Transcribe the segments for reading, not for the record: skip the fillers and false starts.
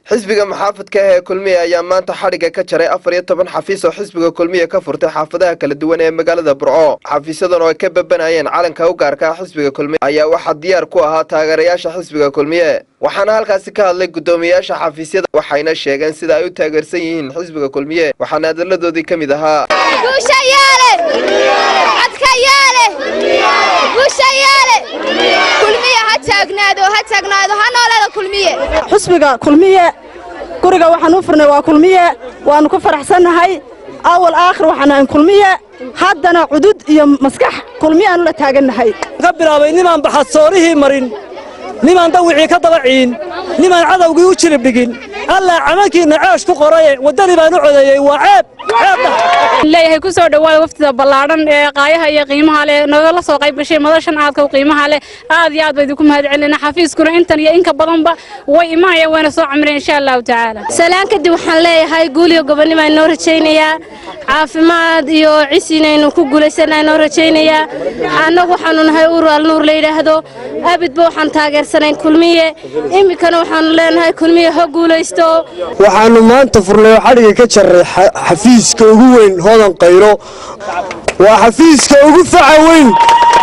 xisbiga maxaafadka ee kulmiye ayaa maanta xadhiga ka jaray 14 xafiis oo xisbiga kulmiye ka furtay xaafadaha kala duwan ee magaalada Burco. xafiisadan oo ka babanayeen calanka u gaarka xisbiga kulmiye ayaa waxa diyaar ku ahaa taageerayaasha xisbiga kulmiye. waxaana halkaasi ka hadlay gudoomiyaasha xafiisyada waxayna sheegeen sida ay u taageersan yihiin xisbiga kulmiye. waxaana hadaladoodii kamid ahaa xisbiga kulmiye guriga waxaan u furnay waa kulmiye waanu ku faraxsanahay awal aakhir waxaan kulmiye haddana cudud iyo maskax kulmiye aan la taaganahay ka bilaabay niman baxadsoorihii marin niman dawixii ka dabaciin niman cadawgii u jirib dhigin alla camalkiina caash ku qoray wadani baan u codeeyay waa ceeb leeyahay ku soo dhawaada waftida ballaaran ee qaayaha iyo qiimaha leh nagala soo qayb gashay madashan aadka qiimaha leh aad iyo aad bay ku mahadcelinaa xafiiskuna intan iyo inka badanba way imaanayaan wayna soo camreen insha Allah taala salaan kadib waxaan leeyahay guul iyo gobonimo ay noo rajaynayaa caafimaad iyo cisinaynu ku guulaysanayno rajaynayaa anagu waxaanu nahay ural nuur leeyahay abidba waxaan taageersanayn kulmiye imikana waxaan leenahay kulmiye ha guulaysto waxaanu maanta furnay xadhiga ka jaray xafiiska ugu weyn hoodan qayro waa xafiiska ugu faca weyn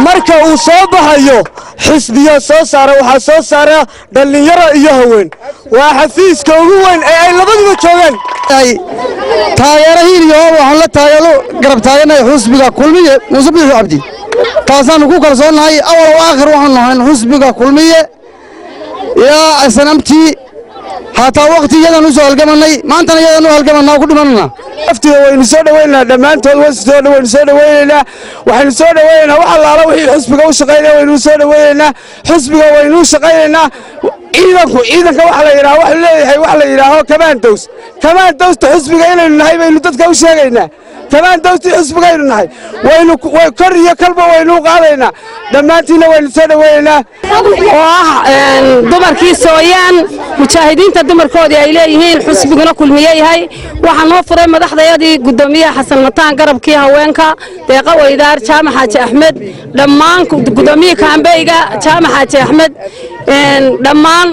marka uu soo baxayo xisbiga soo saara waxa soo saara dhalinyaro iyo haween waa xafiiska ugu weyn ee ay labaduba joogan taageerahiin iyo waxaan la taageero garab taageernay xisbiga kulmiye musabix abdi taasaan ku kalsoonahay awal oo aakhir waxaan nahay xisbiga kulmiye yaa sanamti hataa waqtiyadan u soo halgamanay maantana yadan u halgamanaa ku dhimanana aftiga waynu soo dhaweynaa dhamaantood waynu soo dhaweynaa waxaynu soo dhaweynaa wax allaala wixii xisbiga u shaqeynaa waynu soo dhaweynaa xisbiga waynu shaqeynaa ciidanka waxa la yiraahdo wax leeyahay wax la yiraahdo kamaan dawsta xisbiga inaynu nahay baynu dadka u sheegaynaa kamaan dawsta xisbiga inaynu nahay way kor iyo kalba waynu qaadaynaa dhamaantiina waynu soo dhaweynaa oo dumarkii sooyaan mujaahidiinta dumarkoodii ay leeyihiin xisbiguna kulmiye yahay waxaan noo furay madaxdayadii gudoomiyaha xasan mataan garabkii haweenka deeqa weydaar jaamac xaaji axmed dhammaan gudoomiyaha kaambeyga jaamac xaaji axmed dhammaan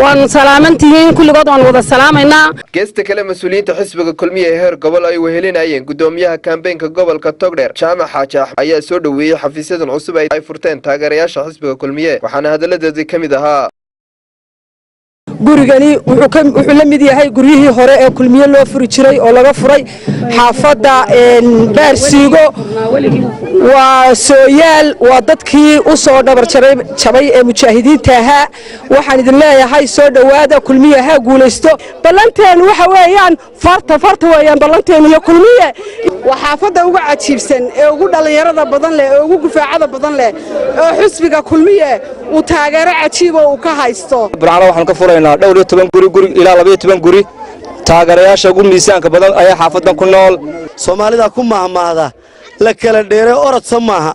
waan salaamantihiin kulligood waan wada salaamaynaa geesta kale mas'uuliyiinta xisbiga kulmiye ee heer gobol ay wehelinayeen gudoomiyaha kaambeenka gobolka Togdheer jaamac xaaji axmed ayaa soo dhaweeyay xafiisyadan cusub ay furteen taageerayaasha xisbiga kulmiye waxaana hadaladoodii kamid ahaa gurigani wuxuu la mid yahay guryihii hore ee kulmiye loo furi jiray oo laga furay xaafadda baarsiigo waa sooyaal waa dadkii u soo dhabar jabay ee mujaahidiinta ahaa waxaan idin leeyahay soo dhawaada kulmiye ha guulaysto ballanteen waxa weeyaan farta weeyaan ballanteen iyo kulmiye waa xaafadda ugu cajiibsan ee ugu dhalinyarada badan leh ee ugu gufaacada badan leh oo xisbiga kulmiye uu taageero cajiib oo uu ka haysto waxaan ka furaynaa dhowr iyo 10 guri ilaa 12 guri taageerayaasha ugu miisaanka badan ayaa xaafadan ku nool Soomaalida ku mahmaahda la kala dheeray orodsan maaha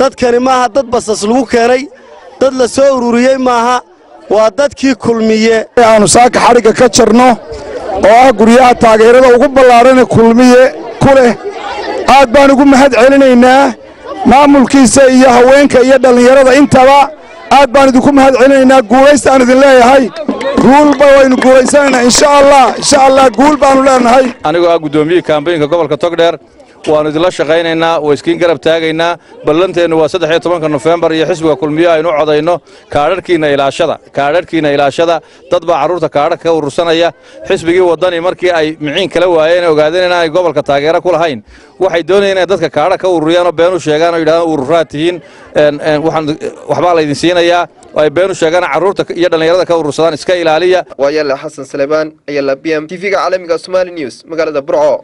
dadkani maaha dad basas lagu keenay dad la soo ururiyay maaha waa dadkii kulmiye aanu saaka xariga ka jarno oo ah guriyaha taageerada ugu ballaaran kulmiye kule aad baan ugu mahad celinaynaa maamulkiisa iyo haweenka iyo dhalinyarada intaba aad baan idinku mahad celinaynaa guuleystaan idin leeyahay guulba waynu guuleysanaynaa insha Allah guul baanu leenahay anigoo ah gudoomiyaha kaambeenka gobolka Togdheer waanu idin la shaqaynaynaa way iskiin garab taagaynaa ballanteenu waa 13 November iyo xisbiga kulmiye aynu codayno kaadharkiina ilaashada dad baa caruurta kaadharka ka urursanaya xisbigii wadani markii ay miciin kala waayeen ogaadeen in ay gobolka taageero ku lahayn waxay doonayeen in dadka kaadharka ka ururiyaan oo been u sheegaan oo yiraahdaan ururaad tihiin waxba la idin siinayaa ay been u sheegaan caruurta iyo dhalinyarada ka urursadaan iska ilaaliya waa yalla Xasan Salebaan ayalla BM TV-ga caalamiga Somali News magaalada Burco.